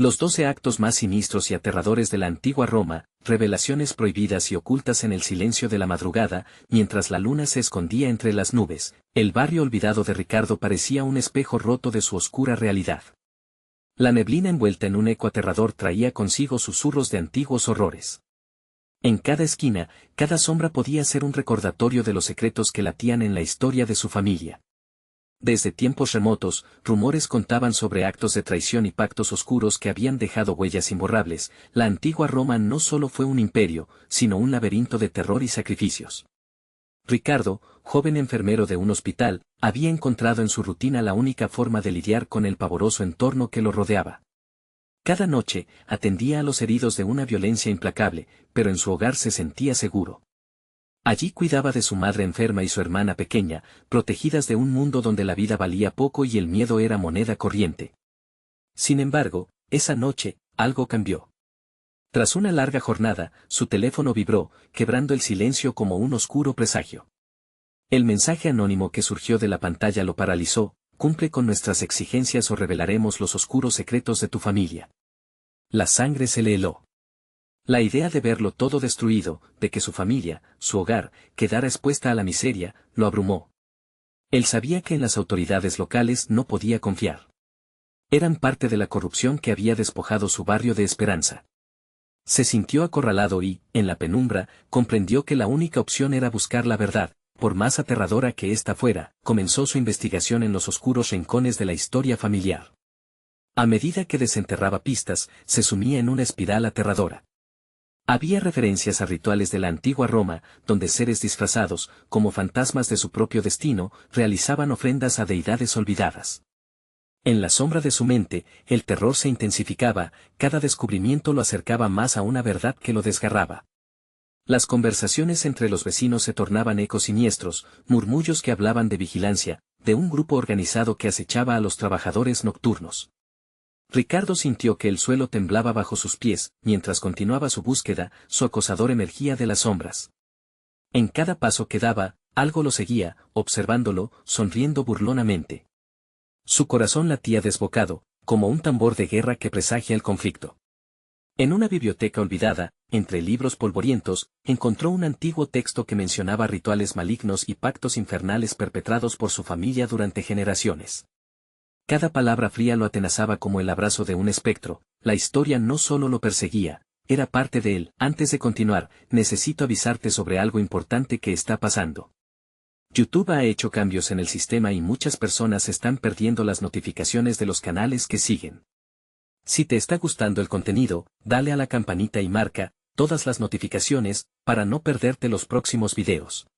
Los 12 actos más siniestros y aterradores de la antigua Roma, revelaciones prohibidas y ocultas en el silencio de la madrugada, mientras la luna se escondía entre las nubes, el barrio olvidado de Ricardo parecía un espejo roto de su oscura realidad. La neblina envuelta en un eco aterrador traía consigo susurros de antiguos horrores. En cada esquina, cada sombra podía ser un recordatorio de los secretos que latían en la historia de su familia. Desde tiempos remotos, rumores contaban sobre actos de traición y pactos oscuros que habían dejado huellas imborrables. La antigua Roma no solo fue un imperio, sino un laberinto de terror y sacrificios. Ricardo, joven enfermero de un hospital, había encontrado en su rutina la única forma de lidiar con el pavoroso entorno que lo rodeaba. Cada noche, atendía a los heridos de una violencia implacable, pero en su hogar se sentía seguro. Allí cuidaba de su madre enferma y su hermana pequeña, protegidas de un mundo donde la vida valía poco y el miedo era moneda corriente. Sin embargo, esa noche, algo cambió. Tras una larga jornada, su teléfono vibró, quebrando el silencio como un oscuro presagio. El mensaje anónimo que surgió de la pantalla lo paralizó: cumple con nuestras exigencias o revelaremos los oscuros secretos de tu familia. La sangre se le heló. La idea de verlo todo destruido, de que su familia, su hogar, quedara expuesta a la miseria, lo abrumó. Él sabía que en las autoridades locales no podía confiar. Eran parte de la corrupción que había despojado su barrio de esperanza. Se sintió acorralado y, en la penumbra, comprendió que la única opción era buscar la verdad, por más aterradora que ésta fuera. Comenzó su investigación en los oscuros rincones de la historia familiar. A medida que desenterraba pistas, se sumía en una espiral aterradora. Había referencias a rituales de la antigua Roma, donde seres disfrazados, como fantasmas de su propio destino, realizaban ofrendas a deidades olvidadas. En la sombra de su mente, el terror se intensificaba, cada descubrimiento lo acercaba más a una verdad que lo desgarraba. Las conversaciones entre los vecinos se tornaban ecos siniestros, murmullos que hablaban de vigilancia, de un grupo organizado que acechaba a los trabajadores nocturnos. Ricardo sintió que el suelo temblaba bajo sus pies. Mientras continuaba su búsqueda, su acosador emergía de las sombras. En cada paso que daba, algo lo seguía, observándolo, sonriendo burlonamente. Su corazón latía desbocado, como un tambor de guerra que presagia el conflicto. En una biblioteca olvidada, entre libros polvorientos, encontró un antiguo texto que mencionaba rituales malignos y pactos infernales perpetrados por su familia durante generaciones. Cada palabra fría lo atenazaba como el abrazo de un espectro. La historia no solo lo perseguía, era parte de él. Antes de continuar, necesito avisarte sobre algo importante que está pasando. YouTube ha hecho cambios en el sistema y muchas personas están perdiendo las notificaciones de los canales que siguen. Si te está gustando el contenido, dale a la campanita y marca todas las notificaciones para no perderte los próximos videos.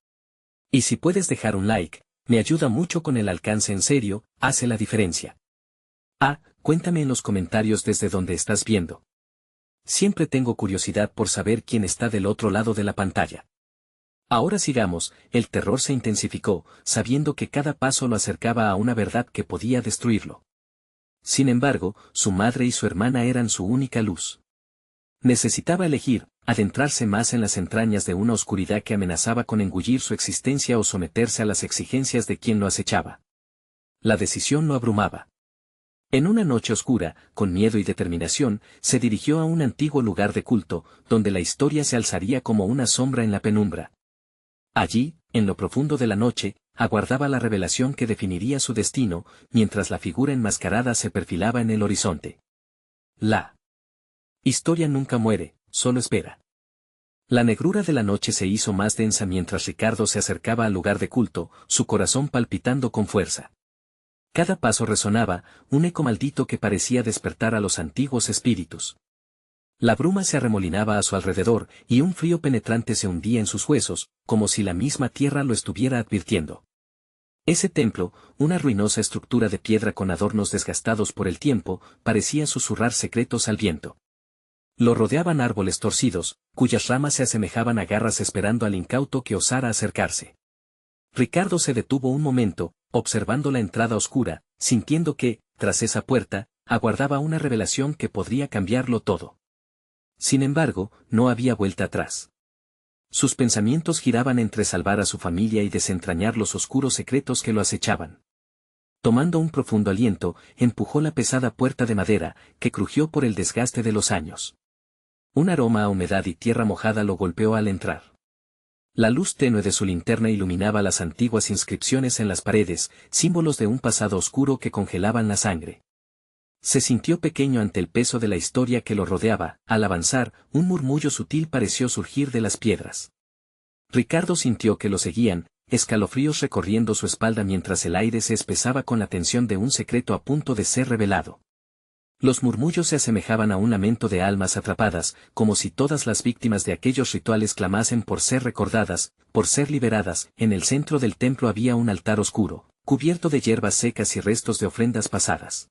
Y si puedes dejar un like, me ayuda mucho con el alcance. En serio, hace la diferencia. Cuéntame en los comentarios desde dónde estás viendo. Siempre tengo curiosidad por saber quién está del otro lado de la pantalla. Ahora sigamos. El terror se intensificó, sabiendo que cada paso lo acercaba a una verdad que podía destruirlo. Sin embargo, su madre y su hermana eran su única luz. Necesitaba elegir, adentrarse más en las entrañas de una oscuridad que amenazaba con engullir su existencia o someterse a las exigencias de quien lo acechaba. La decisión lo abrumaba. En una noche oscura, con miedo y determinación, se dirigió a un antiguo lugar de culto, donde la historia se alzaría como una sombra en la penumbra. Allí, en lo profundo de la noche, aguardaba la revelación que definiría su destino, mientras la figura enmascarada se perfilaba en el horizonte. La historia nunca muere, solo espera. La negrura de la noche se hizo más densa mientras Ricardo se acercaba al lugar de culto, su corazón palpitando con fuerza. Cada paso resonaba, un eco maldito que parecía despertar a los antiguos espíritus. La bruma se arremolinaba a su alrededor, y un frío penetrante se hundía en sus huesos, como si la misma tierra lo estuviera advirtiendo. Ese templo, una ruinosa estructura de piedra con adornos desgastados por el tiempo, parecía susurrar secretos al viento. Lo rodeaban árboles torcidos, cuyas ramas se asemejaban a garras esperando al incauto que osara acercarse. Ricardo se detuvo un momento, observando la entrada oscura, sintiendo que, tras esa puerta, aguardaba una revelación que podría cambiarlo todo. Sin embargo, no había vuelta atrás. Sus pensamientos giraban entre salvar a su familia y desentrañar los oscuros secretos que lo acechaban. Tomando un profundo aliento, empujó la pesada puerta de madera, que crujió por el desgaste de los años. Un aroma a humedad y tierra mojada lo golpeó al entrar. La luz tenue de su linterna iluminaba las antiguas inscripciones en las paredes, símbolos de un pasado oscuro que congelaban la sangre. Se sintió pequeño ante el peso de la historia que lo rodeaba. Al avanzar, un murmullo sutil pareció surgir de las piedras. Ricardo sintió que lo seguían, escalofríos recorriendo su espalda mientras el aire se espesaba con la tensión de un secreto a punto de ser revelado. Los murmullos se asemejaban a un lamento de almas atrapadas, como si todas las víctimas de aquellos rituales clamasen por ser recordadas, por ser liberadas. En el centro del templo había un altar oscuro, cubierto de hierbas secas y restos de ofrendas pasadas.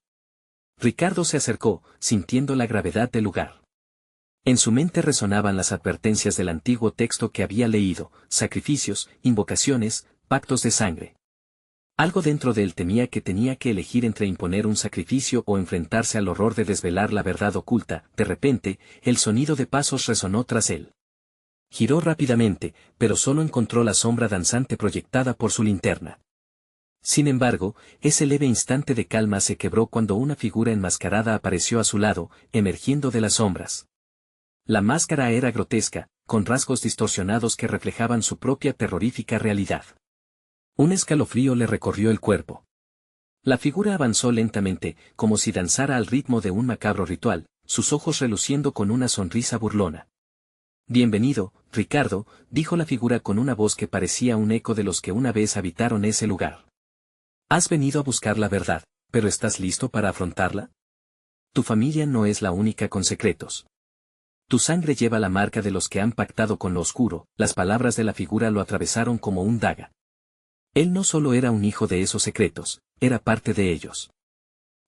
Ricardo se acercó, sintiendo la gravedad del lugar. En su mente resonaban las advertencias del antiguo texto que había leído: sacrificios, invocaciones, pactos de sangre. Algo dentro de él temía que tenía que elegir entre imponer un sacrificio o enfrentarse al horror de desvelar la verdad oculta. De repente, el sonido de pasos resonó tras él. Giró rápidamente, pero solo encontró la sombra danzante proyectada por su linterna. Sin embargo, ese leve instante de calma se quebró cuando una figura enmascarada apareció a su lado, emergiendo de las sombras. La máscara era grotesca, con rasgos distorsionados que reflejaban su propia terrorífica realidad. Un escalofrío le recorrió el cuerpo. La figura avanzó lentamente, como si danzara al ritmo de un macabro ritual, sus ojos reluciendo con una sonrisa burlona. «Bienvenido, Ricardo», dijo la figura con una voz que parecía un eco de los que una vez habitaron ese lugar. «Has venido a buscar la verdad, pero ¿estás listo para afrontarla? Tu familia no es la única con secretos. Tu sangre lleva la marca de los que han pactado con lo oscuro». Las palabras de la figura lo atravesaron como un daga. Él no solo era un hijo de esos secretos, era parte de ellos.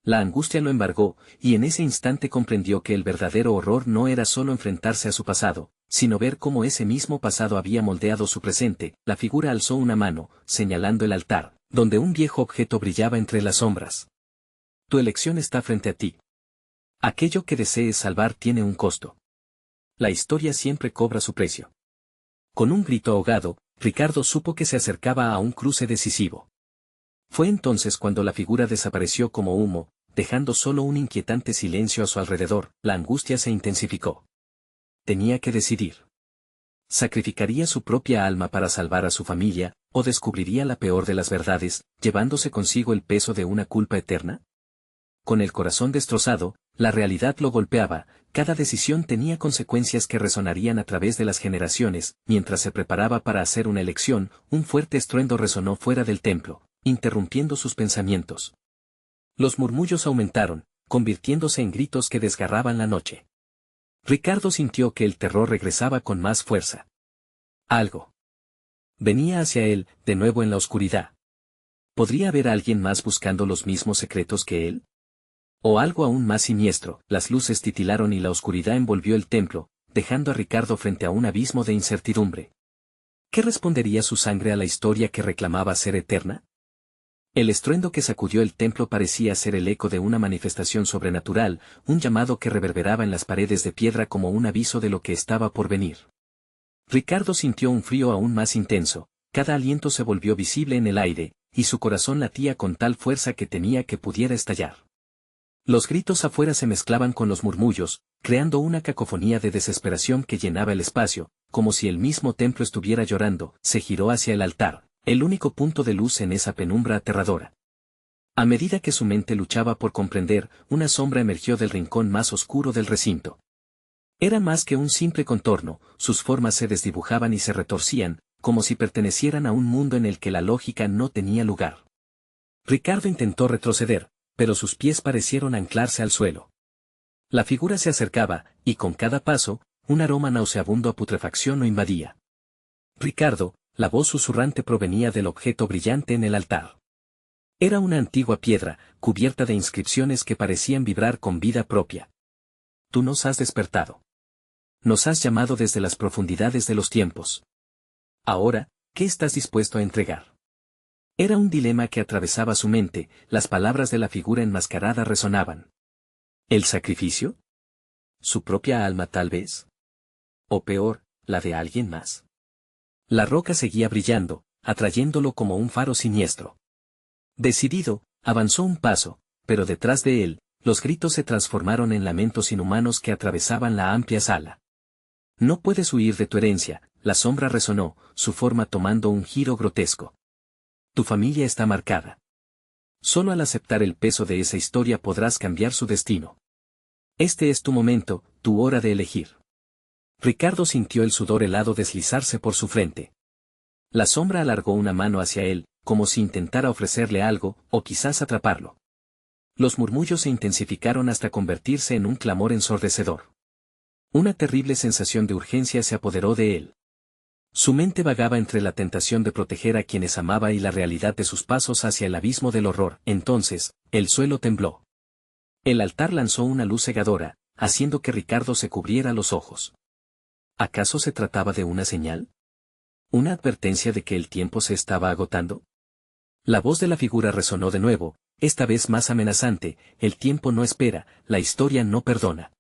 La angustia lo embargó, y en ese instante comprendió que el verdadero horror no era solo enfrentarse a su pasado, sino ver cómo ese mismo pasado había moldeado su presente. La figura alzó una mano, señalando el altar, donde un viejo objeto brillaba entre las sombras. Tu elección está frente a ti. Aquello que desees salvar tiene un costo. La historia siempre cobra su precio. Con un grito ahogado, Ricardo supo que se acercaba a un cruce decisivo. Fue entonces cuando la figura desapareció como humo, dejando solo un inquietante silencio a su alrededor. La angustia se intensificó. Tenía que decidir. ¿Sacrificaría su propia alma para salvar a su familia, o descubriría la peor de las verdades, llevándose consigo el peso de una culpa eterna? Con el corazón destrozado, la realidad lo golpeaba. Cada decisión tenía consecuencias que resonarían a través de las generaciones. Mientras se preparaba para hacer una elección, un fuerte estruendo resonó fuera del templo, interrumpiendo sus pensamientos. Los murmullos aumentaron, convirtiéndose en gritos que desgarraban la noche. Ricardo sintió que el terror regresaba con más fuerza. Algo venía hacia él, de nuevo en la oscuridad. ¿Podría haber alguien más buscando los mismos secretos que él? O algo aún más siniestro. Las luces titilaron y la oscuridad envolvió el templo, dejando a Ricardo frente a un abismo de incertidumbre. ¿Qué respondería su sangre a la historia que reclamaba ser eterna? El estruendo que sacudió el templo parecía ser el eco de una manifestación sobrenatural, un llamado que reverberaba en las paredes de piedra como un aviso de lo que estaba por venir. Ricardo sintió un frío aún más intenso, cada aliento se volvió visible en el aire, y su corazón latía con tal fuerza que temía que pudiera estallar. Los gritos afuera se mezclaban con los murmullos, creando una cacofonía de desesperación que llenaba el espacio, como si el mismo templo estuviera llorando. Se giró hacia el altar, el único punto de luz en esa penumbra aterradora. A medida que su mente luchaba por comprender, una sombra emergió del rincón más oscuro del recinto. Era más que un simple contorno, sus formas se desdibujaban y se retorcían, como si pertenecieran a un mundo en el que la lógica no tenía lugar. Ricardo intentó retroceder, pero sus pies parecieron anclarse al suelo. La figura se acercaba, y con cada paso, un aroma nauseabundo a putrefacción lo invadía. Ricardo, la voz susurrante provenía del objeto brillante en el altar. Era una antigua piedra, cubierta de inscripciones que parecían vibrar con vida propia. Tú nos has despertado. Nos has llamado desde las profundidades de los tiempos. Ahora, ¿qué estás dispuesto a entregar? Era un dilema que atravesaba su mente. Las palabras de la figura enmascarada resonaban. ¿El sacrificio? ¿Su propia alma tal vez? O peor, la de alguien más. La roca seguía brillando, atrayéndolo como un faro siniestro. Decidido, Avanzó un paso, pero detrás de él, los gritos se transformaron en lamentos inhumanos que atravesaban la amplia sala. No puedes huir de tu herencia, la sombra resonó, su forma tomando un giro grotesco. Tu familia está marcada. Solo al aceptar el peso de esa historia podrás cambiar su destino. Este es tu momento, tu hora de elegir. Ricardo sintió el sudor helado deslizarse por su frente. La sombra alargó una mano hacia él, como si intentara ofrecerle algo, o quizás atraparlo. Los murmullos se intensificaron hasta convertirse en un clamor ensordecedor. Una terrible sensación de urgencia se apoderó de él. Su mente vagaba entre la tentación de proteger a quienes amaba y la realidad de sus pasos hacia el abismo del horror. Entonces, el suelo tembló. El altar lanzó una luz cegadora, haciendo que Ricardo se cubriera los ojos. ¿Acaso se trataba de una señal? ¿Una advertencia de que el tiempo se estaba agotando? La voz de la figura resonó de nuevo, esta vez más amenazante: el tiempo no espera, la historia no perdona.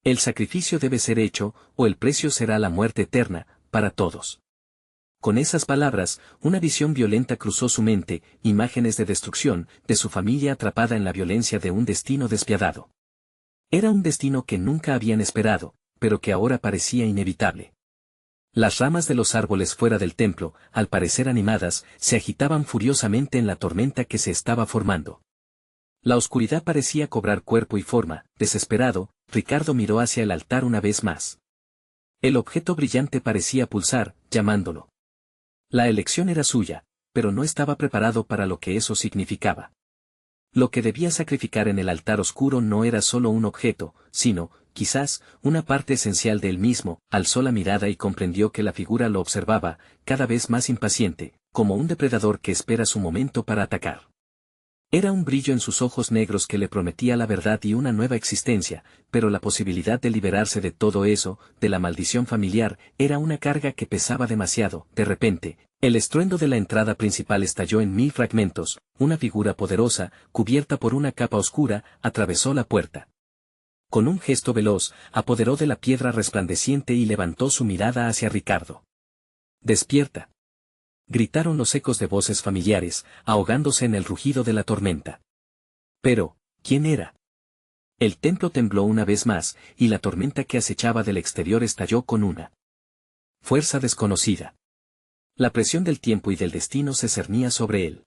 El sacrificio debe ser hecho, o el precio será la muerte eterna, para todos. Con esas palabras, una visión violenta cruzó su mente, imágenes de destrucción, de su familia atrapada en la violencia de un destino despiadado. Era un destino que nunca habían esperado, pero que ahora parecía inevitable. Las ramas de los árboles fuera del templo, al parecer animadas, se agitaban furiosamente en la tormenta que se estaba formando. La oscuridad parecía cobrar cuerpo y forma. Desesperado, Ricardo miró hacia el altar una vez más. El objeto brillante parecía pulsar, llamándolo. La elección era suya, pero no estaba preparado para lo que eso significaba. Lo que debía sacrificar en el altar oscuro no era solo un objeto, sino, quizás, una parte esencial de él mismo. Alzó la mirada y comprendió que la figura lo observaba, cada vez más impaciente, como un depredador que espera su momento para atacar. Era un brillo en sus ojos negros que le prometía la verdad y una nueva existencia, pero la posibilidad de liberarse de todo eso, de la maldición familiar, era una carga que pesaba demasiado. De repente, el estruendo de la entrada principal estalló en 1000 fragmentos. Una figura poderosa, cubierta por una capa oscura, atravesó la puerta. Con un gesto veloz, apoderó de la piedra resplandeciente y levantó su mirada hacia Ricardo. «¡Despierta!», gritaron los ecos de voces familiares, ahogándose en el rugido de la tormenta. Pero, ¿quién era? El templo tembló una vez más, y la tormenta que acechaba del exterior estalló con una fuerza desconocida. La presión del tiempo y del destino se cernía sobre él.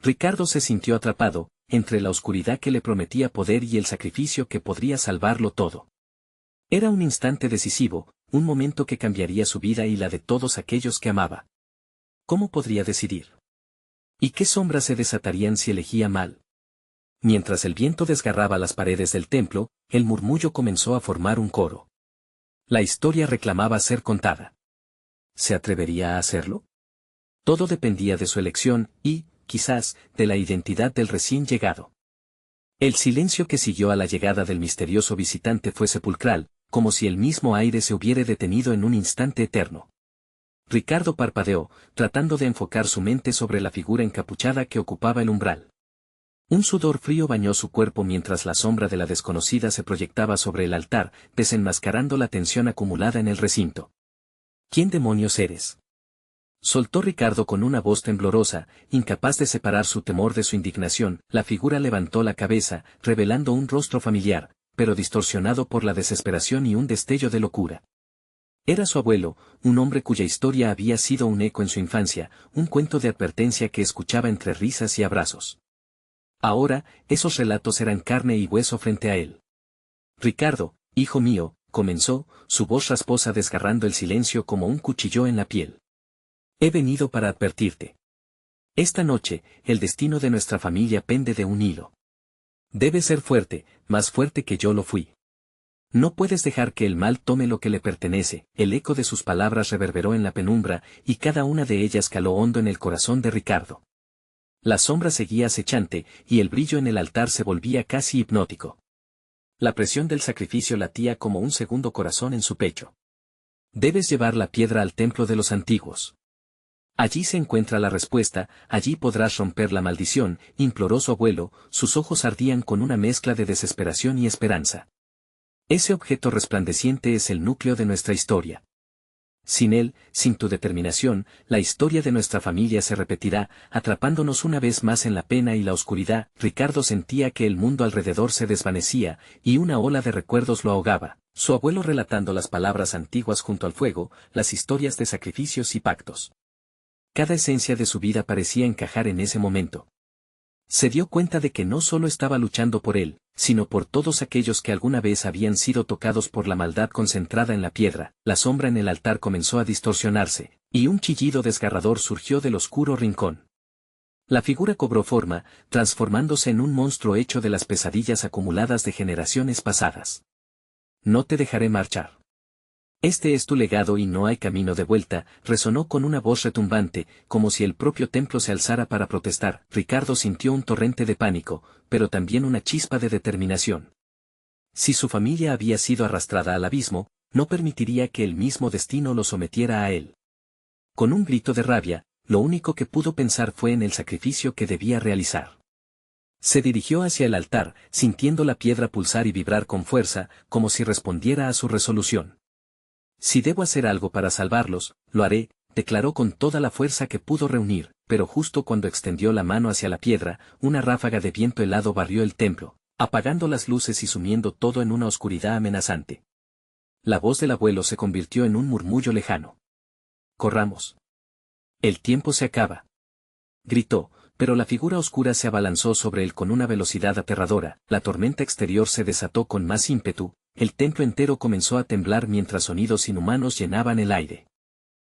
Ricardo se sintió atrapado, entre la oscuridad que le prometía poder y el sacrificio que podría salvarlo todo. Era un instante decisivo, un momento que cambiaría su vida y la de todos aquellos que amaba. ¿Cómo podría decidir? ¿Y qué sombras se desatarían si elegía mal? Mientras el viento desgarraba las paredes del templo, el murmullo comenzó a formar un coro. La historia reclamaba ser contada. ¿Se atrevería a hacerlo? Todo dependía de su elección y, quizás, de la identidad del recién llegado. El silencio que siguió a la llegada del misterioso visitante fue sepulcral, como si el mismo aire se hubiera detenido en un instante eterno. Ricardo parpadeó, tratando de enfocar su mente sobre la figura encapuchada que ocupaba el umbral. Un sudor frío bañó su cuerpo mientras la sombra de la desconocida se proyectaba sobre el altar, desenmascarando la tensión acumulada en el recinto. ¿Quién demonios eres?, soltó Ricardo con una voz temblorosa, incapaz de separar su temor de su indignación. La figura levantó la cabeza, revelando un rostro familiar, pero distorsionado por la desesperación y un destello de locura. Era su abuelo, un hombre cuya historia había sido un eco en su infancia, un cuento de advertencia que escuchaba entre risas y abrazos. Ahora, esos relatos eran carne y hueso frente a él. «Ricardo, hijo mío», comenzó, su voz rasposa desgarrando el silencio como un cuchillo en la piel. «He venido para advertirte. Esta noche, el destino de nuestra familia pende de un hilo. Debes ser fuerte, más fuerte que yo lo fui. No puedes dejar que el mal tome lo que le pertenece». El eco de sus palabras reverberó en la penumbra, y cada una de ellas caló hondo en el corazón de Ricardo. La sombra seguía acechante, y el brillo en el altar se volvía casi hipnótico. La presión del sacrificio latía como un segundo corazón en su pecho. «Debes llevar la piedra al templo de los antiguos. Allí se encuentra la respuesta, allí podrás romper la maldición», imploró su abuelo, sus ojos ardían con una mezcla de desesperación y esperanza. «Ese objeto resplandeciente es el núcleo de nuestra historia. Sin él, sin tu determinación, la historia de nuestra familia se repetirá, atrapándonos una vez más en la pena y la oscuridad. Ricardo sentía que el mundo alrededor se desvanecía, y una ola de recuerdos lo ahogaba, su abuelo relatando las palabras antiguas junto al fuego, las historias de sacrificios y pactos. Cada esencia de su vida parecía encajar en ese momento. Se dio cuenta de que no solo estaba luchando por él, sino por todos aquellos que alguna vez habían sido tocados por la maldad concentrada en la piedra. La sombra en el altar comenzó a distorsionarse, y un chillido desgarrador surgió del oscuro rincón. La figura cobró forma, transformándose en un monstruo hecho de las pesadillas acumuladas de generaciones pasadas. No te dejaré marchar. Este es tu legado y no hay camino de vuelta, resonó con una voz retumbante, como si el propio templo se alzara para protestar. Ricardo sintió un torrente de pánico, pero también una chispa de determinación. Si su familia había sido arrastrada al abismo, no permitiría que el mismo destino lo sometiera a él. Con un grito de rabia, lo único que pudo pensar fue en el sacrificio que debía realizar. Se dirigió hacia el altar, sintiendo la piedra pulsar y vibrar con fuerza, como si respondiera a su resolución. Si debo hacer algo para salvarlos, lo haré, declaró con toda la fuerza que pudo reunir, pero justo cuando extendió la mano hacia la piedra, una ráfaga de viento helado barrió el templo, apagando las luces y sumiendo todo en una oscuridad amenazante. La voz del abuelo se convirtió en un murmullo lejano. «Corramos. El tiempo se acaba», gritó, pero la figura oscura se abalanzó sobre él con una velocidad aterradora. La tormenta exterior se desató con más ímpetu. El templo entero comenzó a temblar mientras sonidos inhumanos llenaban el aire.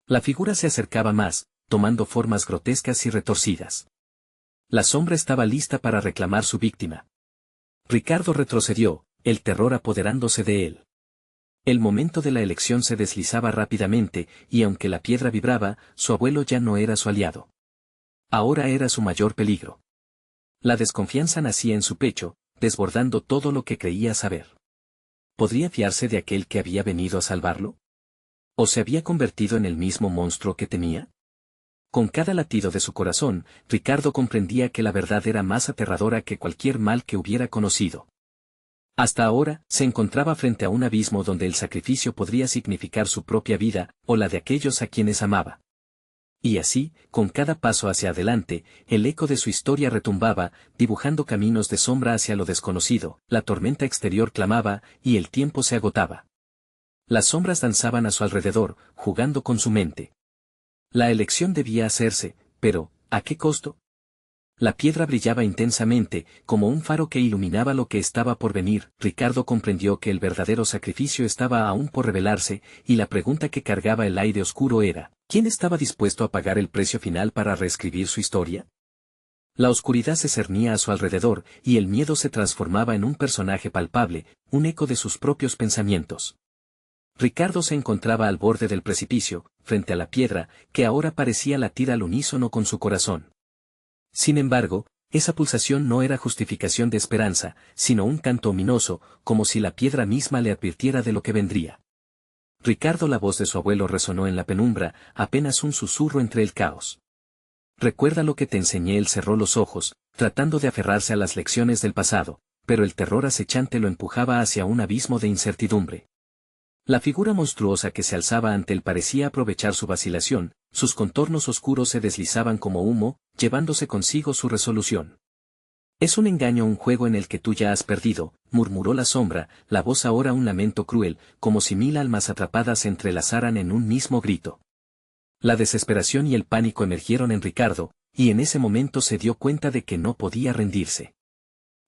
La figura se acercaba más, tomando formas grotescas y retorcidas. La sombra estaba lista para reclamar su víctima. Ricardo retrocedió, el terror apoderándose de él. El momento de la elección se deslizaba rápidamente, y aunque la piedra vibraba, su abuelo ya no era su aliado. Ahora era su mayor peligro. La desconfianza nacía en su pecho, desbordando todo lo que creía saber. ¿Podría fiarse de aquel que había venido a salvarlo? ¿O se había convertido en el mismo monstruo que temía? Con cada latido de su corazón, Ricardo comprendía que la verdad era más aterradora que cualquier mal que hubiera conocido. Hasta ahora, se encontraba frente a un abismo donde el sacrificio podría significar su propia vida, o la de aquellos a quienes amaba. Y así, con cada paso hacia adelante, el eco de su historia retumbaba, dibujando caminos de sombra hacia lo desconocido. La tormenta exterior clamaba, y el tiempo se agotaba. Las sombras danzaban a su alrededor, jugando con su mente. La elección debía hacerse, pero, ¿a qué costo? La piedra brillaba intensamente, como un faro que iluminaba lo que estaba por venir. Ricardo comprendió que el verdadero sacrificio estaba aún por revelarse, y la pregunta que cargaba el aire oscuro era, ¿quién estaba dispuesto a pagar el precio final para reescribir su historia? La oscuridad se cernía a su alrededor, y el miedo se transformaba en un personaje palpable, un eco de sus propios pensamientos. Ricardo se encontraba al borde del precipicio, frente a la piedra, que ahora parecía latir al unísono con su corazón. Sin embargo, esa pulsación no era justificación de esperanza, sino un canto ominoso, como si la piedra misma le advirtiera de lo que vendría. Ricardo, la voz de su abuelo resonó en la penumbra, apenas un susurro entre el caos. Recuerda lo que te enseñé. Él cerró los ojos, tratando de aferrarse a las lecciones del pasado, pero el terror acechante lo empujaba hacia un abismo de incertidumbre. La figura monstruosa que se alzaba ante él parecía aprovechar su vacilación, sus contornos oscuros se deslizaban como humo, llevándose consigo su resolución. «Es un engaño, un juego en el que tú ya has perdido», murmuró la sombra, la voz ahora un lamento cruel, como si 1000 almas atrapadas se entrelazaran en un mismo grito. La desesperación y el pánico emergieron en Ricardo, y en ese momento se dio cuenta de que no podía rendirse.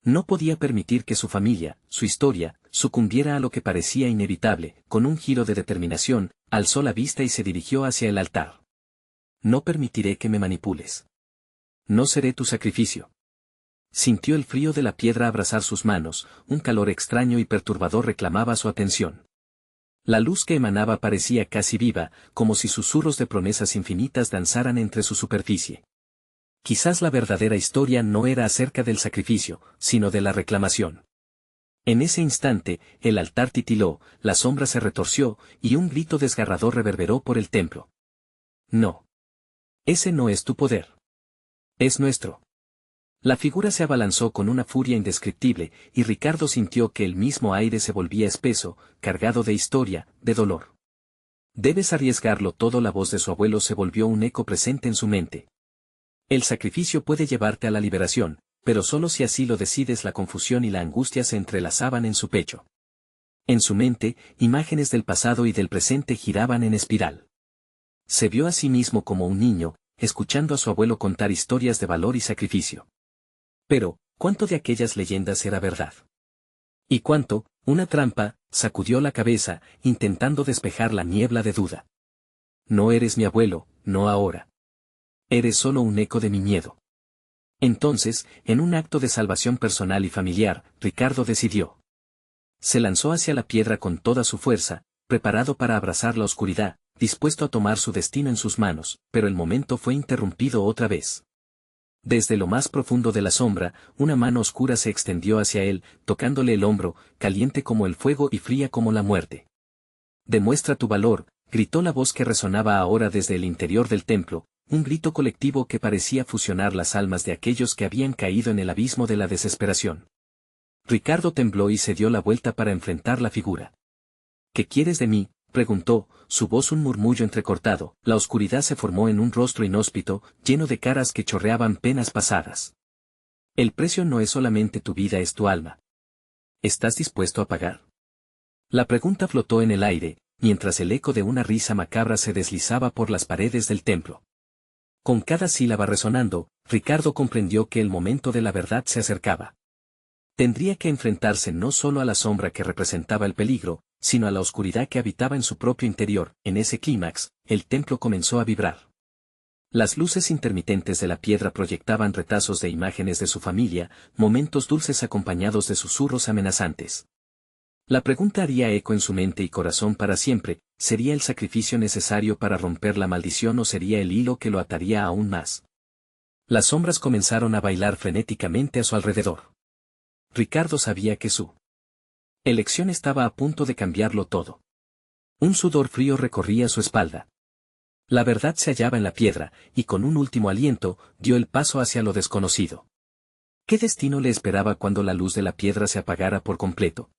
No podía permitir que su familia, su historia, sucumbiera a lo que parecía inevitable. Con un giro de determinación, alzó la vista y se dirigió hacia el altar. «No permitiré que me manipules. No seré tu sacrificio». Sintió el frío de la piedra abrazar sus manos, un calor extraño y perturbador reclamaba su atención. La luz que emanaba parecía casi viva, como si susurros de promesas infinitas danzaran entre su superficie. Quizás la verdadera historia no era acerca del sacrificio, sino de la reclamación. En ese instante, el altar titiló, la sombra se retorció, y un grito desgarrador reverberó por el templo. «No. Ese no es tu poder. Es nuestro». La figura se abalanzó con una furia indescriptible, y Ricardo sintió que el mismo aire se volvía espeso, cargado de historia, de dolor. Debes arriesgarlo todo. La voz de su abuelo se volvió un eco presente en su mente. El sacrificio puede llevarte a la liberación, pero solo si así lo decides. La confusión y la angustia se entrelazaban en su pecho. En su mente, imágenes del pasado y del presente giraban en espiral. Se vio a sí mismo como un niño, escuchando a su abuelo contar historias de valor y sacrificio. Pero, ¿cuánto de aquellas leyendas era verdad? ¿Y cuánto, una trampa? Sacudió la cabeza, intentando despejar la niebla de duda. No eres mi abuelo, no ahora. Eres solo un eco de mi miedo. Entonces, en un acto de salvación personal y familiar, Ricardo decidió. Se lanzó hacia la piedra con toda su fuerza, preparado para abrazar la oscuridad, dispuesto a tomar su destino en sus manos, pero el momento fue interrumpido otra vez. Desde lo más profundo de la sombra, una mano oscura se extendió hacia él, tocándole el hombro, caliente como el fuego y fría como la muerte. «Demuestra tu valor», gritó la voz que resonaba ahora desde el interior del templo, un grito colectivo que parecía fusionar las almas de aquellos que habían caído en el abismo de la desesperación. Ricardo tembló y se dio la vuelta para enfrentar la figura. «¿Qué quieres de mí?», preguntó, su voz un murmullo entrecortado. La oscuridad se formó en un rostro inhóspito, lleno de caras que chorreaban penas pasadas. «El precio no es solamente tu vida, es tu alma. ¿Estás dispuesto a pagar?». La pregunta flotó en el aire, mientras el eco de una risa macabra se deslizaba por las paredes del templo. Con cada sílaba resonando, Ricardo comprendió que el momento de la verdad se acercaba. Tendría que enfrentarse no solo a la sombra que representaba el peligro, sino a la oscuridad que habitaba en su propio interior. En ese clímax, el templo comenzó a vibrar. Las luces intermitentes de la piedra proyectaban retazos de imágenes de su familia, momentos dulces acompañados de susurros amenazantes. La pregunta haría eco en su mente y corazón para siempre: ¿sería el sacrificio necesario para romper la maldición o sería el hilo que lo ataría aún más? Las sombras comenzaron a bailar frenéticamente a su alrededor. Ricardo sabía que su elección estaba a punto de cambiarlo todo. Un sudor frío recorría su espalda. La verdad se hallaba en la piedra, y con un último aliento, dio el paso hacia lo desconocido. ¿Qué destino le esperaba cuando la luz de la piedra se apagara por completo?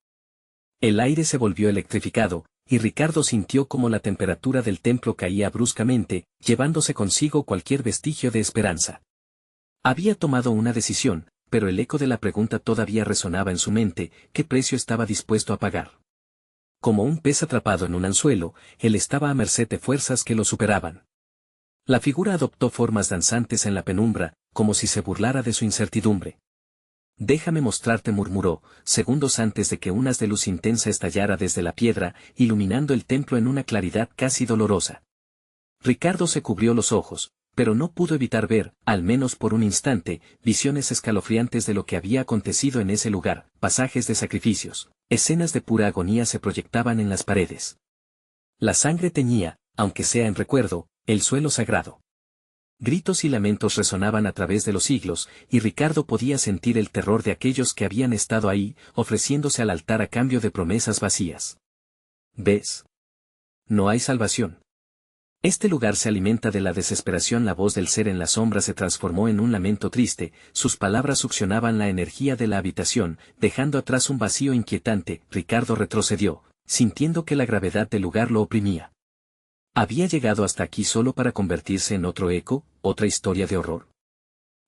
El aire se volvió electrificado, y Ricardo sintió como la temperatura del templo caía bruscamente, llevándose consigo cualquier vestigio de esperanza. Había tomado una decisión, pero el eco de la pregunta todavía resonaba en su mente: ¿qué precio estaba dispuesto a pagar? Como un pez atrapado en un anzuelo, él estaba a merced de fuerzas que lo superaban. La figura adoptó formas danzantes en la penumbra, como si se burlara de su incertidumbre. «Déjame mostrarte», murmuró, segundos antes de que un haz de luz intensa estallara desde la piedra, iluminando el templo en una claridad casi dolorosa. Ricardo se cubrió los ojos, pero no pudo evitar ver, al menos por un instante, visiones escalofriantes de lo que había acontecido en ese lugar. Pasajes de sacrificios, escenas de pura agonía se proyectaban en las paredes. La sangre teñía, aunque sea en recuerdo, el suelo sagrado. Gritos y lamentos resonaban a través de los siglos, y Ricardo podía sentir el terror de aquellos que habían estado ahí, ofreciéndose al altar a cambio de promesas vacías. «¿Ves? No hay salvación. Este lugar se alimenta de la desesperación». La voz del ser en la sombra se transformó en un lamento triste, sus palabras succionaban la energía de la habitación, dejando atrás un vacío inquietante. Ricardo retrocedió, sintiendo que la gravedad del lugar lo oprimía. ¿Había llegado hasta aquí solo para convertirse en otro eco, otra historia de horror?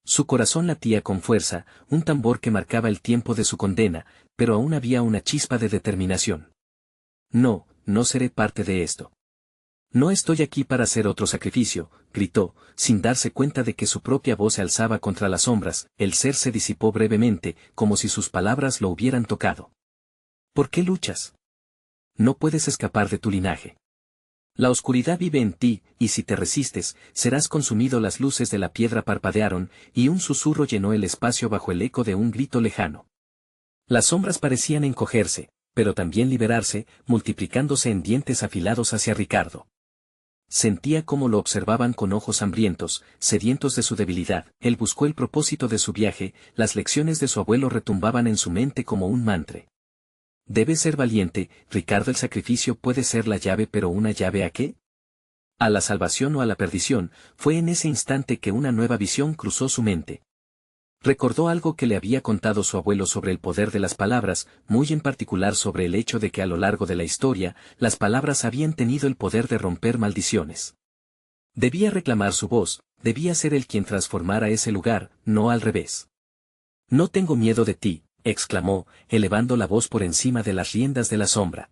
Su corazón latía con fuerza, un tambor que marcaba el tiempo de su condena, pero aún había una chispa de determinación. «No, no seré parte de esto. No estoy aquí para hacer otro sacrificio», gritó, sin darse cuenta de que su propia voz se alzaba contra las sombras. El ser se disipó brevemente, como si sus palabras lo hubieran tocado. «¿Por qué luchas? No puedes escapar de tu linaje. La oscuridad vive en ti, y si te resistes, serás consumido». Las luces de la piedra parpadearon, y un susurro llenó el espacio bajo el eco de un grito lejano. Las sombras parecían encogerse, pero también liberarse, multiplicándose en dientes afilados hacia Ricardo. Sentía cómo lo observaban con ojos hambrientos, sedientos de su debilidad. Él buscó el propósito de su viaje, las lecciones de su abuelo retumbaban en su mente como un mantra. «Debes ser valiente, Ricardo. El sacrificio puede ser la llave, pero ¿una llave a qué? ¿A la salvación o a la perdición?». Fue en ese instante que una nueva visión cruzó su mente. Recordó algo que le había contado su abuelo sobre el poder de las palabras, muy en particular sobre el hecho de que a lo largo de la historia, las palabras habían tenido el poder de romper maldiciones. Debía reclamar su voz, debía ser él quien transformara ese lugar, no al revés. No tengo miedo de ti, exclamó, elevando la voz por encima de las riendas de la sombra.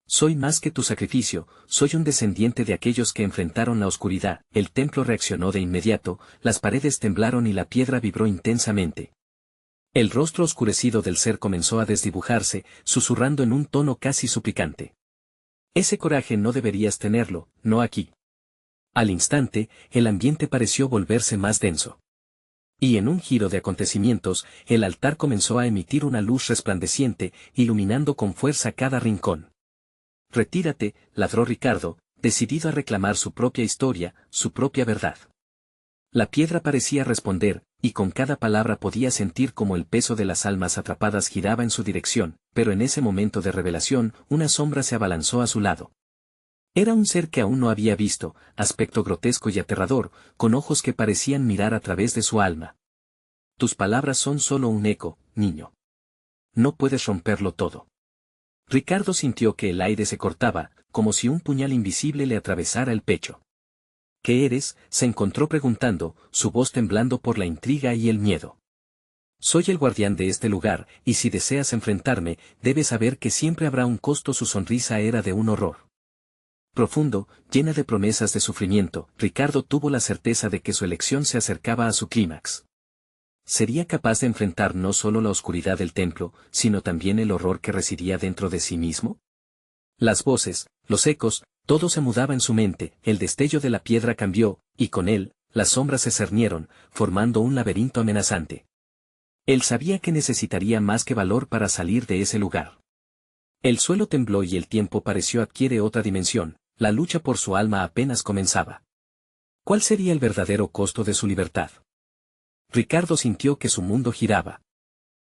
Soy más que tu sacrificio, soy un descendiente de aquellos que enfrentaron la oscuridad. El templo reaccionó de inmediato, las paredes temblaron y la piedra vibró intensamente. El rostro oscurecido del ser comenzó a desdibujarse, susurrando en un tono casi suplicante. Ese coraje no deberías tenerlo, no aquí. Al instante, el ambiente pareció volverse más denso. Y en un giro de acontecimientos, el altar comenzó a emitir una luz resplandeciente, iluminando con fuerza cada rincón. Retírate, ladró Ricardo, decidido a reclamar su propia historia, su propia verdad. La piedra parecía responder, y con cada palabra podía sentir como el peso de las almas atrapadas giraba en su dirección, pero en ese momento de revelación, una sombra se abalanzó a su lado. Era un ser que aún no había visto, aspecto grotesco y aterrador, con ojos que parecían mirar a través de su alma. Tus palabras son solo un eco, niño. No puedes romperlo todo. Ricardo sintió que el aire se cortaba, como si un puñal invisible le atravesara el pecho. ¿Qué eres?, se encontró preguntando, su voz temblando por la intriga y el miedo. Soy el guardián de este lugar, y si deseas enfrentarme, debes saber que siempre habrá un costo. Su sonrisa era de un horror profundo, llena de promesas de sufrimiento. Ricardo tuvo la certeza de que su elección se acercaba a su clímax. ¿Sería capaz de enfrentar no solo la oscuridad del templo, sino también el horror que residía dentro de sí mismo? Las voces, los ecos, todo se mudaba en su mente, el destello de la piedra cambió, y con él, las sombras se cernieron, formando un laberinto amenazante. Él sabía que necesitaría más que valor para salir de ese lugar. El suelo tembló y el tiempo pareció adquiere otra dimensión, la lucha por su alma apenas comenzaba. ¿Cuál sería el verdadero costo de su libertad? Ricardo sintió que su mundo giraba.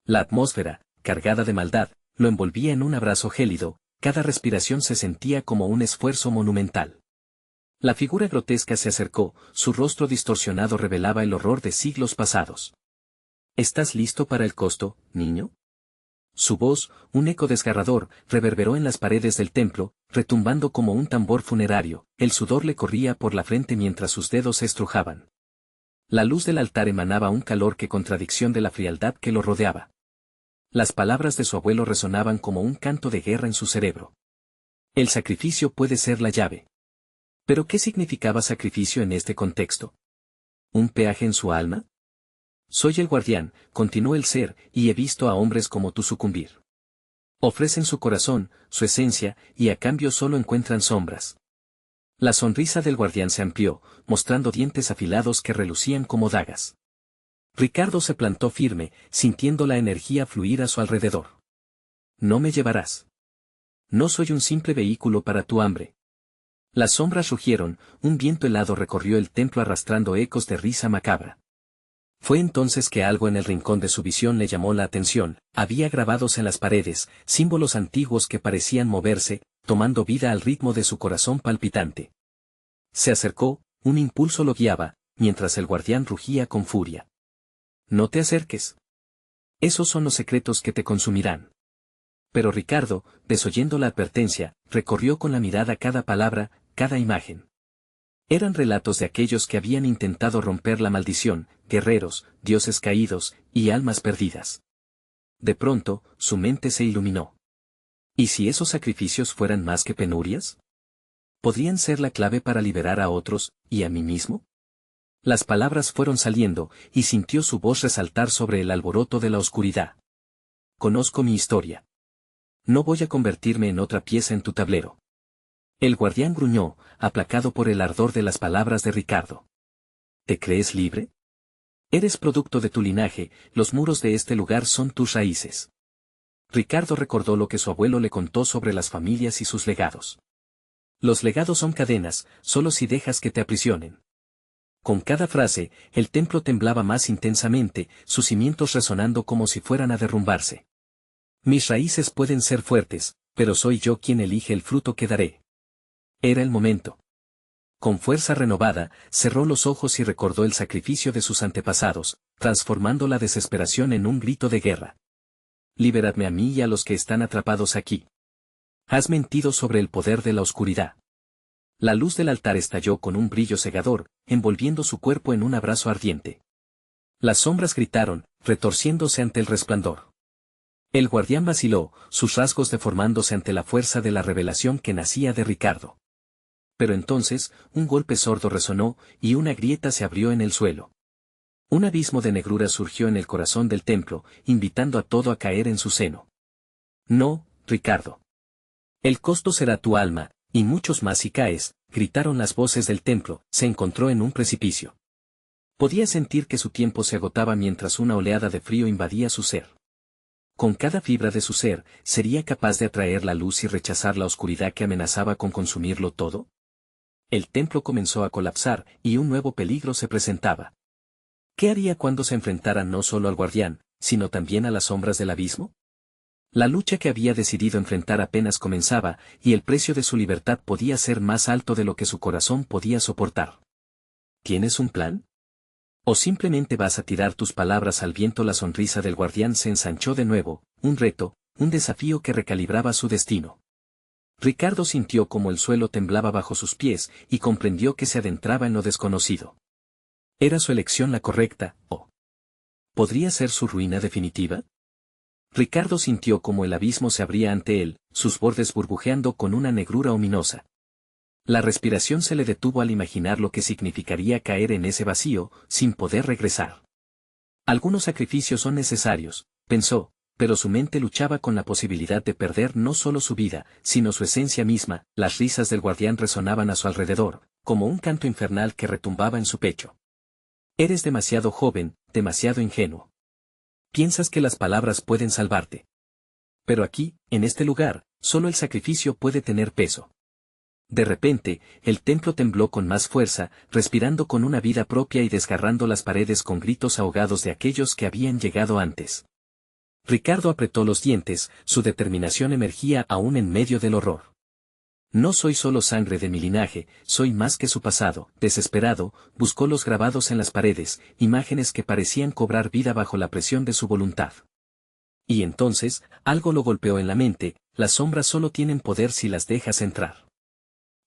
La atmósfera, cargada de maldad, lo envolvía en un abrazo gélido, cada respiración se sentía como un esfuerzo monumental. La figura grotesca se acercó, su rostro distorsionado revelaba el horror de siglos pasados. ¿Estás listo para el costo, niño? Su voz, un eco desgarrador, reverberó en las paredes del templo, retumbando como un tambor funerario, el sudor le corría por la frente mientras sus dedos se estrujaban. La luz del altar emanaba un calor que contradicción de la frialdad que lo rodeaba. Las palabras de su abuelo resonaban como un canto de guerra en su cerebro. El sacrificio puede ser la llave. ¿Pero qué significaba sacrificio en este contexto? ¿Un peaje en su alma? Soy el guardián, continuó el ser, y he visto a hombres como tú sucumbir. Ofrecen su corazón, su esencia, y a cambio solo encuentran sombras. La sonrisa del guardián se amplió, mostrando dientes afilados que relucían como dagas. Ricardo se plantó firme, sintiendo la energía fluir a su alrededor. No me llevarás. No soy un simple vehículo para tu hambre. Las sombras rugieron, un viento helado recorrió el templo arrastrando ecos de risa macabra. Fue entonces que algo en el rincón de su visión le llamó la atención, había grabados en las paredes, símbolos antiguos que parecían moverse, tomando vida al ritmo de su corazón palpitante. Se acercó, un impulso lo guiaba, mientras el guardián rugía con furia. No te acerques. Esos son los secretos que te consumirán. Pero Ricardo, desoyendo la advertencia, recorrió con la mirada cada palabra, cada imagen. Eran relatos de aquellos que habían intentado romper la maldición, guerreros, dioses caídos, y almas perdidas. De pronto, su mente se iluminó. ¿Y si esos sacrificios fueran más que penurias? ¿Podrían ser la clave para liberar a otros, y a mí mismo? Las palabras fueron saliendo, y sintió su voz resaltar sobre el alboroto de la oscuridad. Conozco mi historia. No voy a convertirme en otra pieza en tu tablero. El guardián gruñó, aplacado por el ardor de las palabras de Ricardo. ¿Te crees libre? Eres producto de tu linaje, los muros de este lugar son tus raíces. Ricardo recordó lo que su abuelo le contó sobre las familias y sus legados. Los legados son cadenas, solo si dejas que te aprisionen. Con cada frase, el templo temblaba más intensamente, sus cimientos resonando como si fueran a derrumbarse. Mis raíces pueden ser fuertes, pero soy yo quien elige el fruto que daré. Era el momento. Con fuerza renovada, cerró los ojos y recordó el sacrificio de sus antepasados, transformando la desesperación en un grito de guerra. Liberadme a mí y a los que están atrapados aquí. Has mentido sobre el poder de la oscuridad. La luz del altar estalló con un brillo cegador, envolviendo su cuerpo en un abrazo ardiente. Las sombras gritaron, retorciéndose ante el resplandor. El guardián vaciló, sus rasgos deformándose ante la fuerza de la revelación que nacía de Ricardo. Pero entonces, un golpe sordo resonó, y una grieta se abrió en el suelo. Un abismo de negrura surgió en el corazón del templo, invitando a todo a caer en su seno. No, Ricardo. El costo será tu alma, y muchos más si caes, gritaron las voces del templo. Se encontró en un precipicio. Podía sentir que su tiempo se agotaba mientras una oleada de frío invadía su ser. Con cada fibra de su ser, ¿sería capaz de atraer la luz y rechazar la oscuridad que amenazaba con consumirlo todo? El templo comenzó a colapsar, y un nuevo peligro se presentaba. ¿Qué haría cuando se enfrentara no solo al guardián, sino también a las sombras del abismo? La lucha que había decidido enfrentar apenas comenzaba, y el precio de su libertad podía ser más alto de lo que su corazón podía soportar. ¿Tienes un plan? ¿O simplemente vas a tirar tus palabras al viento? La sonrisa del guardián se ensanchó de nuevo, un reto, un desafío que recalibraba su destino. Ricardo sintió como el suelo temblaba bajo sus pies, y comprendió que se adentraba en lo desconocido. ¿Era su elección la correcta, o podría ser su ruina definitiva? Ricardo sintió como el abismo se abría ante él, sus bordes burbujeando con una negrura ominosa. La respiración se le detuvo al imaginar lo que significaría caer en ese vacío, sin poder regresar. Algunos sacrificios son necesarios, pensó, pero su mente luchaba con la posibilidad de perder no solo su vida, sino su esencia misma. Las risas del guardián resonaban a su alrededor, como un canto infernal que retumbaba en su pecho. Eres demasiado joven, demasiado ingenuo. Piensas que las palabras pueden salvarte. Pero aquí, en este lugar, solo el sacrificio puede tener peso. De repente, el templo tembló con más fuerza, respirando con una vida propia y desgarrando las paredes con gritos ahogados de aquellos que habían llegado antes. Ricardo apretó los dientes, su determinación emergía aún en medio del horror. No soy solo sangre de mi linaje, soy más que su pasado. Desesperado, buscó los grabados en las paredes, imágenes que parecían cobrar vida bajo la presión de su voluntad. Y entonces, algo lo golpeó en la mente, las sombras solo tienen poder si las dejas entrar.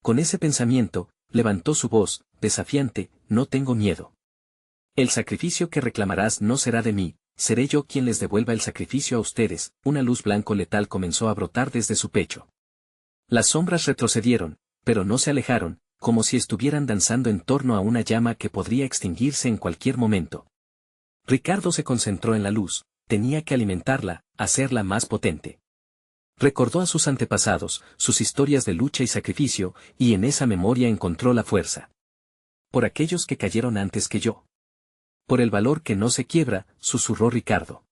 Con ese pensamiento, levantó su voz, desafiante, no tengo miedo. El sacrificio que reclamarás no será de mí, seré yo quien les devuelva el sacrificio a ustedes. Una luz blanco letal comenzó a brotar desde su pecho. Las sombras retrocedieron, pero no se alejaron, como si estuvieran danzando en torno a una llama que podría extinguirse en cualquier momento. Ricardo se concentró en la luz, tenía que alimentarla, hacerla más potente. Recordó a sus antepasados, sus historias de lucha y sacrificio, y en esa memoria encontró la fuerza. Por aquellos que cayeron antes que yo. Por el valor que no se quiebra, susurró Ricardo.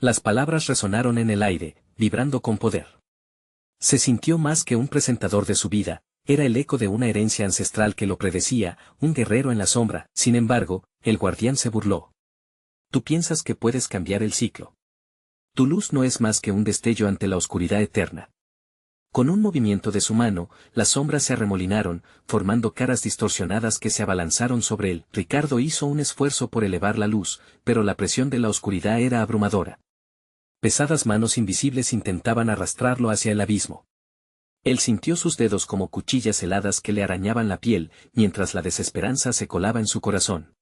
Las palabras resonaron en el aire, vibrando con poder. Se sintió más que un presentador de su vida, era el eco de una herencia ancestral que lo predecía, un guerrero en la sombra. Sin embargo, el guardián se burló. Tú piensas que puedes cambiar el ciclo. Tu luz no es más que un destello ante la oscuridad eterna. Con un movimiento de su mano, las sombras se arremolinaron, formando caras distorsionadas que se abalanzaron sobre él. Ricardo hizo un esfuerzo por elevar la luz, pero la presión de la oscuridad era abrumadora. Pesadas manos invisibles intentaban arrastrarlo hacia el abismo. Él sintió sus dedos como cuchillas heladas que le arañaban la piel, mientras la desesperanza se colaba en su corazón.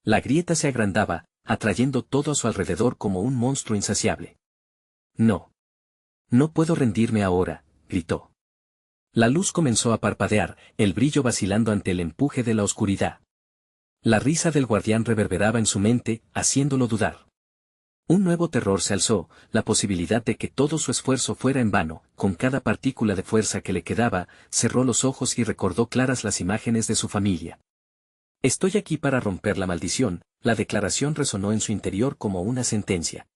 La grieta se agrandaba, atrayendo todo a su alrededor como un monstruo insaciable. No. No puedo rendirme ahora, gritó. La luz comenzó a parpadear, el brillo vacilando ante el empuje de la oscuridad. La risa del guardián reverberaba en su mente, haciéndolo dudar. Un nuevo terror se alzó, la posibilidad de que todo su esfuerzo fuera en vano. Con cada partícula de fuerza que le quedaba, cerró los ojos y recordó claras las imágenes de su familia. Estoy aquí para romper la maldición. La declaración resonó en su interior como una sentencia.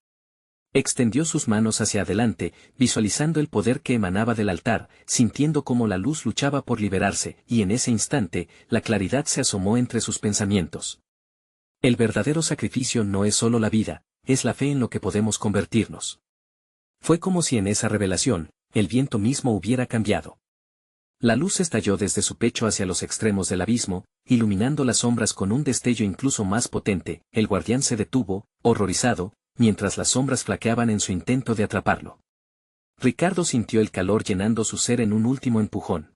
Extendió sus manos hacia adelante, visualizando el poder que emanaba del altar, sintiendo cómo la luz luchaba por liberarse, y en ese instante, la claridad se asomó entre sus pensamientos. El verdadero sacrificio no es solo la vida, es la fe en lo que podemos convertirnos. Fue como si en esa revelación, el viento mismo hubiera cambiado. La luz estalló desde su pecho hacia los extremos del abismo, iluminando las sombras con un destello incluso más potente. El guardián se detuvo, horrorizado, mientras las sombras flaqueaban en su intento de atraparlo. Ricardo sintió el calor llenando su ser en un último empujón.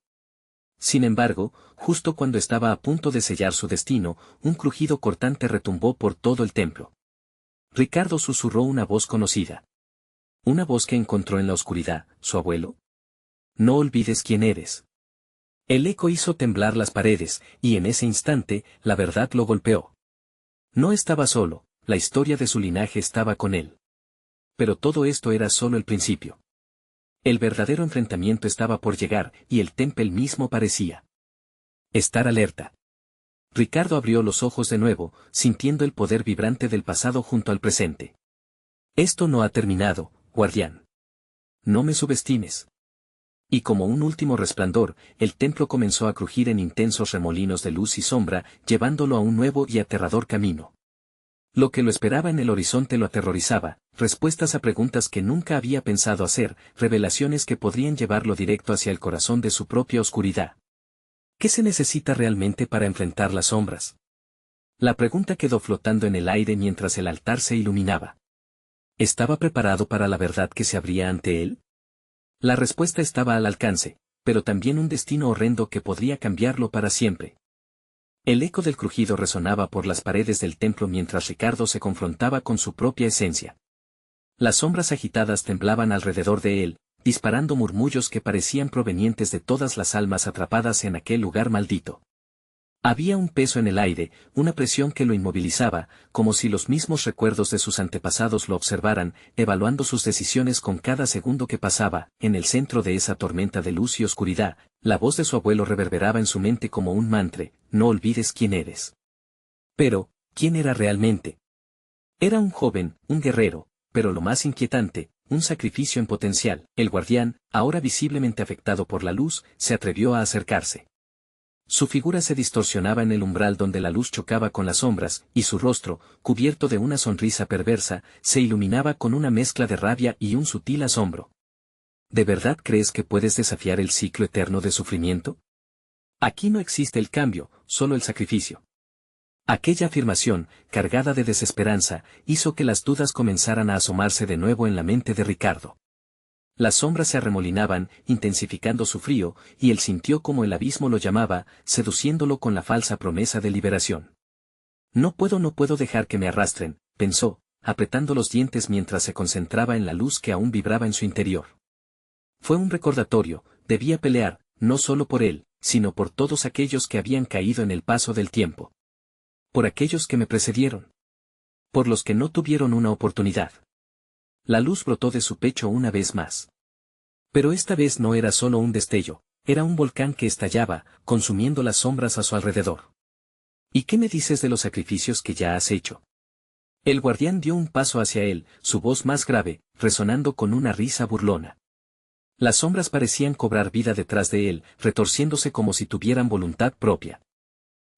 Sin embargo, justo cuando estaba a punto de sellar su destino, un crujido cortante retumbó por todo el templo. Ricardo susurró una voz conocida. Una voz que encontró en la oscuridad, ¿su abuelo? No olvides quién eres. El eco hizo temblar las paredes, y en ese instante, la verdad lo golpeó. No estaba solo, la historia de su linaje estaba con él. Pero todo esto era solo el principio. El verdadero enfrentamiento estaba por llegar, y el Temple mismo parecía estar alerta. Ricardo abrió los ojos de nuevo, sintiendo el poder vibrante del pasado junto al presente. Esto no ha terminado, guardián. No me subestimes. Y como un último resplandor, el templo comenzó a crujir en intensos remolinos de luz y sombra, llevándolo a un nuevo y aterrador camino. Lo que lo esperaba en el horizonte lo aterrorizaba, respuestas a preguntas que nunca había pensado hacer, revelaciones que podrían llevarlo directo hacia el corazón de su propia oscuridad. ¿Qué se necesita realmente para enfrentar las sombras? La pregunta quedó flotando en el aire mientras el altar se iluminaba. ¿Estaba preparado para la verdad que se abría ante él? La respuesta estaba al alcance, pero también un destino horrendo que podría cambiarlo para siempre. El eco del crujido resonaba por las paredes del templo mientras Ricardo se confrontaba con su propia esencia. Las sombras agitadas temblaban alrededor de él, disparando murmullos que parecían provenientes de todas las almas atrapadas en aquel lugar maldito. Había un peso en el aire, una presión que lo inmovilizaba, como si los mismos recuerdos de sus antepasados lo observaran, evaluando sus decisiones con cada segundo que pasaba. En el centro de esa tormenta de luz y oscuridad, la voz de su abuelo reverberaba en su mente como un mantra: no olvides quién eres. Pero, ¿quién era realmente? Era un joven, un guerrero, pero lo más inquietante, un sacrificio en potencial. El guardián, ahora visiblemente afectado por la luz, se atrevió a acercarse. Su figura se distorsionaba en el umbral donde la luz chocaba con las sombras, y su rostro, cubierto de una sonrisa perversa, se iluminaba con una mezcla de rabia y un sutil asombro. ¿De verdad crees que puedes desafiar el ciclo eterno de sufrimiento? Aquí no existe el cambio, solo el sacrificio. Aquella afirmación, cargada de desesperanza, hizo que las dudas comenzaran a asomarse de nuevo en la mente de Ricardo. Las sombras se arremolinaban, intensificando su frío, y él sintió como el abismo lo llamaba, seduciéndolo con la falsa promesa de liberación. No puedo dejar que me arrastren, pensó, apretando los dientes mientras se concentraba en la luz que aún vibraba en su interior. Fue un recordatorio, debía pelear, no solo por él, sino por todos aquellos que habían caído en el paso del tiempo. Por aquellos que me precedieron. Por los que no tuvieron una oportunidad. La luz brotó de su pecho una vez más. Pero esta vez no era solo un destello, era un volcán que estallaba, consumiendo las sombras a su alrededor. ¿Y qué me dices de los sacrificios que ya has hecho? El guardián dio un paso hacia él, su voz más grave, resonando con una risa burlona. Las sombras parecían cobrar vida detrás de él, retorciéndose como si tuvieran voluntad propia.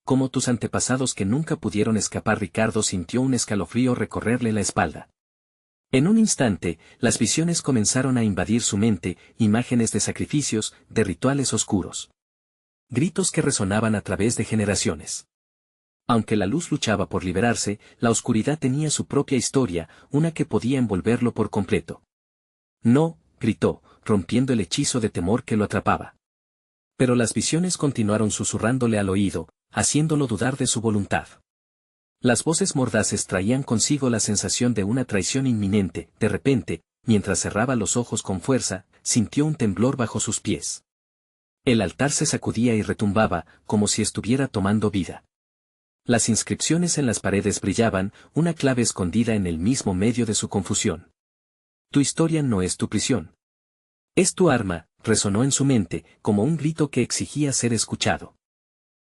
Como tus antepasados que nunca pudieron escapar. Ricardo sintió un escalofrío recorrerle la espalda. En un instante, las visiones comenzaron a invadir su mente, imágenes de sacrificios, de rituales oscuros. Gritos que resonaban a través de generaciones. Aunque la luz luchaba por liberarse, la oscuridad tenía su propia historia, una que podía envolverlo por completo. No, gritó, rompiendo el hechizo de temor que lo atrapaba. Pero las visiones continuaron susurrándole al oído, haciéndolo dudar de su voluntad. Las voces mordaces traían consigo la sensación de una traición inminente. De repente, mientras cerraba los ojos con fuerza, sintió un temblor bajo sus pies. El altar se sacudía y retumbaba, como si estuviera tomando vida. Las inscripciones en las paredes brillaban, una clave escondida en el mismo medio de su confusión. Tu historia no es tu prisión. Es tu arma, resonó en su mente, como un grito que exigía ser escuchado.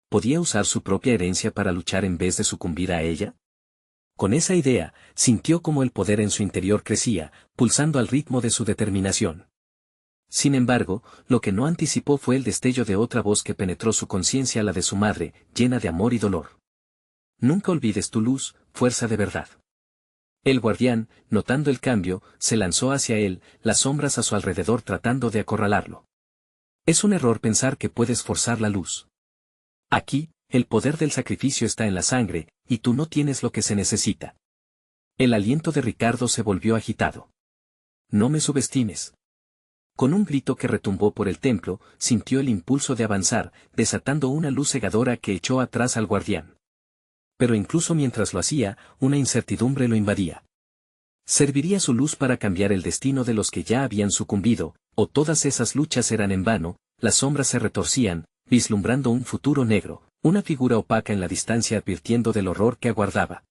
¿Podía usar su propia herencia para luchar en vez de sucumbir a ella? Con esa idea, sintió como el poder en su interior crecía, pulsando al ritmo de su determinación. Sin embargo, lo que no anticipó fue el destello de otra voz que penetró su conciencia, la de su madre, llena de amor y dolor. Nunca olvides tu luz, fuerza de verdad. El guardián, notando el cambio, se lanzó hacia él, las sombras a su alrededor tratando de acorralarlo. Es un error pensar que puedes forzar la luz. Aquí, el poder del sacrificio está en la sangre, y tú no tienes lo que se necesita. El aliento de Ricardo se volvió agitado. No me subestimes. Con un grito que retumbó por el templo, sintió el impulso de avanzar, desatando una luz cegadora que echó atrás al guardián. Pero incluso mientras lo hacía, una incertidumbre lo invadía. ¿Serviría su luz para cambiar el destino de los que ya habían sucumbido, o todas esas luchas eran en vano? Las sombras se retorcían, vislumbrando un futuro negro, una figura opaca en la distancia advirtiendo del horror que aguardaba.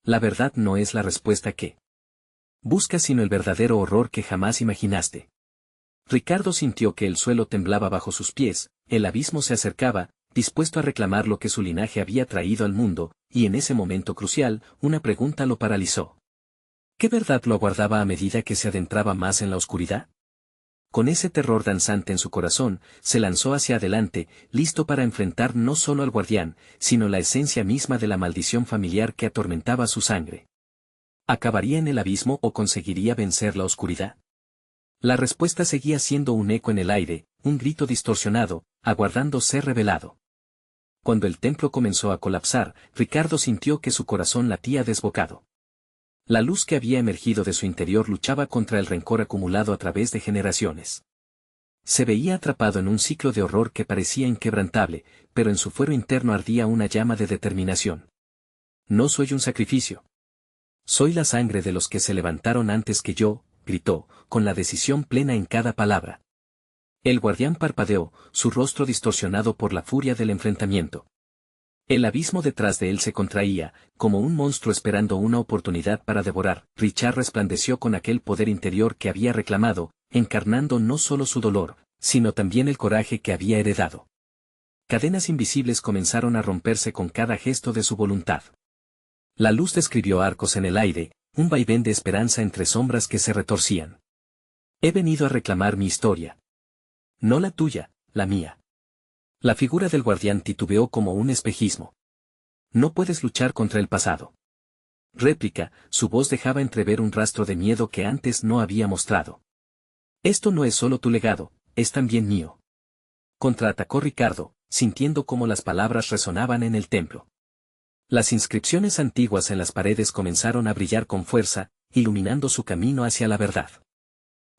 La verdad no es la respuesta que buscas, sino el verdadero horror que jamás imaginaste. Ricardo sintió que el suelo temblaba bajo sus pies, el abismo se acercaba, dispuesto a reclamar lo que su linaje había traído al mundo, y en ese momento crucial, una pregunta lo paralizó. ¿Qué verdad lo aguardaba a medida que se adentraba más en la oscuridad? Con ese terror danzante en su corazón, se lanzó hacia adelante, listo para enfrentar no solo al guardián, sino la esencia misma de la maldición familiar que atormentaba su sangre. ¿Acabaría en el abismo o conseguiría vencer la oscuridad? La respuesta seguía siendo un eco en el aire, un grito distorsionado, aguardando ser revelado. Cuando el templo comenzó a colapsar, Ricardo sintió que su corazón latía desbocado. La luz que había emergido de su interior luchaba contra el rencor acumulado a través de generaciones. Se veía atrapado en un ciclo de horror que parecía inquebrantable, pero en su fuero interno ardía una llama de determinación. No soy un sacrificio. Soy la sangre de los que se levantaron antes que yo, gritó, con la decisión plena en cada palabra. El guardián parpadeó, su rostro distorsionado por la furia del enfrentamiento. El abismo detrás de él se contraía, como un monstruo esperando una oportunidad para devorar. Richard resplandeció con aquel poder interior que había reclamado, encarnando no solo su dolor, sino también el coraje que había heredado. Cadenas invisibles comenzaron a romperse con cada gesto de su voluntad. La luz describió arcos en el aire, un vaivén de esperanza entre sombras que se retorcían. He venido a reclamar mi historia. No la tuya, la mía. La figura del guardián titubeó como un espejismo. No puedes luchar contra el pasado. Réplica, su voz dejaba entrever un rastro de miedo que antes no había mostrado. Esto no es solo tu legado, es también mío. Contraatacó Ricardo, sintiendo cómo las palabras resonaban en el templo. Las inscripciones antiguas en las paredes comenzaron a brillar con fuerza, iluminando su camino hacia la verdad.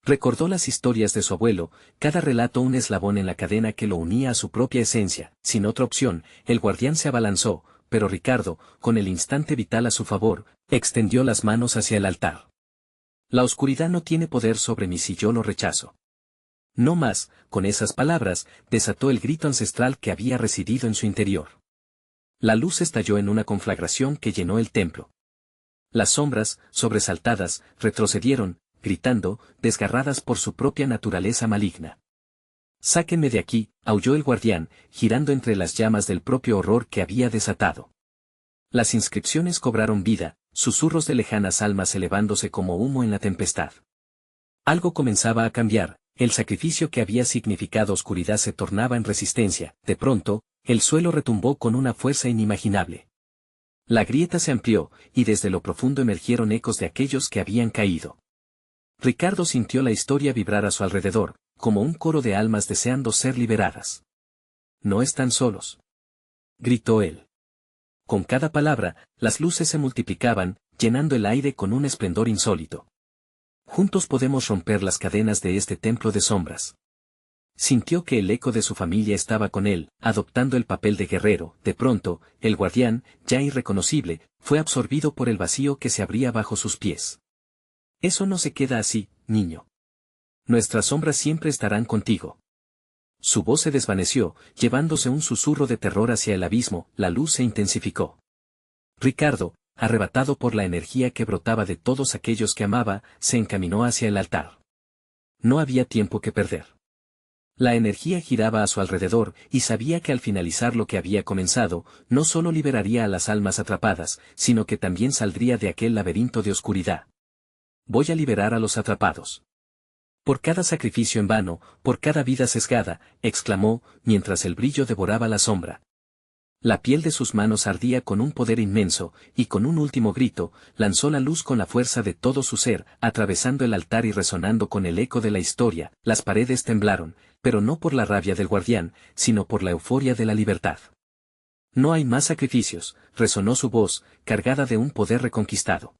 Recordó las historias de su abuelo, cada relato un eslabón en la cadena que lo unía a su propia esencia. Sin otra opción, el guardián se abalanzó, pero Ricardo, con el instante vital a su favor, extendió las manos hacia el altar. La oscuridad no tiene poder sobre mí si yo lo rechazo. No más, con esas palabras, desató el grito ancestral que había residido en su interior. La luz estalló en una conflagración que llenó el templo. Las sombras, sobresaltadas, retrocedieron, gritando, desgarradas por su propia naturaleza maligna. «Sáquenme de aquí», aulló el guardián, girando entre las llamas del propio horror que había desatado. Las inscripciones cobraron vida, susurros de lejanas almas elevándose como humo en la tempestad. Algo comenzaba a cambiar, el sacrificio que había significado oscuridad se tornaba en resistencia. De pronto, el suelo retumbó con una fuerza inimaginable. La grieta se amplió, y desde lo profundo emergieron ecos de aquellos que habían caído. Ricardo sintió la historia vibrar a su alrededor, como un coro de almas deseando ser liberadas. «No están solos», gritó él. Con cada palabra, las luces se multiplicaban, llenando el aire con un esplendor insólito. «Juntos podemos romper las cadenas de este templo de sombras». Sintió que el eco de su familia estaba con él, adoptando el papel de guerrero. De pronto, el guardián, ya irreconocible, fue absorbido por el vacío que se abría bajo sus pies. «Eso no se queda así, niño. Nuestras sombras siempre estarán contigo». Su voz se desvaneció, llevándose un susurro de terror hacia el abismo. La luz se intensificó. Ricardo, arrebatado por la energía que brotaba de todos aquellos que amaba, se encaminó hacia el altar. No había tiempo que perder. La energía giraba a su alrededor, y sabía que al finalizar lo que había comenzado, no solo liberaría a las almas atrapadas, sino que también saldría de aquel laberinto de oscuridad. «Voy a liberar a los atrapados. Por cada sacrificio en vano, por cada vida sesgada», exclamó, mientras el brillo devoraba la sombra. La piel de sus manos ardía con un poder inmenso, y con un último grito, lanzó la luz con la fuerza de todo su ser, atravesando el altar y resonando con el eco de la historia. Las paredes temblaron, pero no por la rabia del guardián, sino por la euforia de la libertad. No hay más sacrificios, resonó su voz, cargada de un poder reconquistado.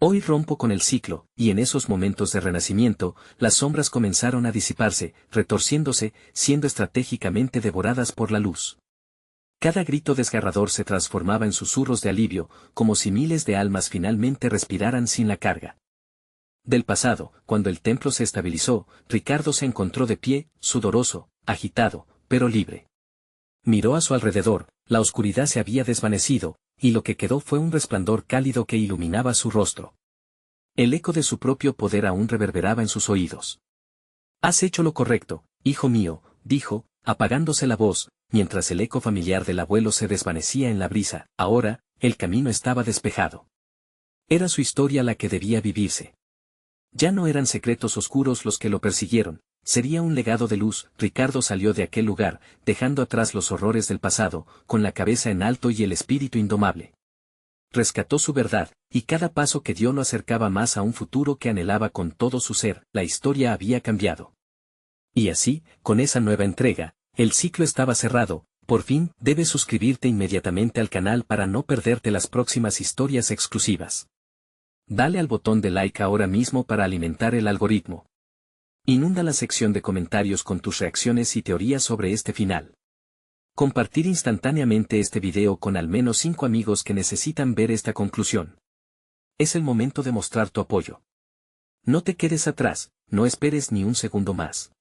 Hoy rompo con el ciclo, y en esos momentos de renacimiento, las sombras comenzaron a disiparse, retorciéndose, siendo estratégicamente devoradas por la luz. Cada grito desgarrador se transformaba en susurros de alivio, como si miles de almas finalmente respiraran sin la carga. Del pasado, cuando el templo se estabilizó, Ricardo se encontró de pie, sudoroso, agitado, pero libre. Miró a su alrededor, la oscuridad se había desvanecido, y lo que quedó fue un resplandor cálido que iluminaba su rostro. El eco de su propio poder aún reverberaba en sus oídos. «Has hecho lo correcto, hijo mío», dijo, apagándose la voz, mientras el eco familiar del abuelo se desvanecía en la brisa. Ahora, el camino estaba despejado. Era su historia la que debía vivirse. Ya no eran secretos oscuros los que lo persiguieron, sería un legado de luz. Ricardo salió de aquel lugar, dejando atrás los horrores del pasado, con la cabeza en alto y el espíritu indomable. Rescató su verdad, y cada paso que dio lo acercaba más a un futuro que anhelaba con todo su ser. La historia había cambiado. Y así, con esa nueva entrega, el ciclo estaba cerrado. Por fin, debes suscribirte inmediatamente al canal para no perderte las próximas historias exclusivas. Dale al botón de like ahora mismo para alimentar el algoritmo. Inunda la sección de comentarios con tus reacciones y teorías sobre este final. Compartir instantáneamente este video con al menos 5 amigos que necesitan ver esta conclusión. Es el momento de mostrar tu apoyo. No te quedes atrás, no esperes ni un segundo más.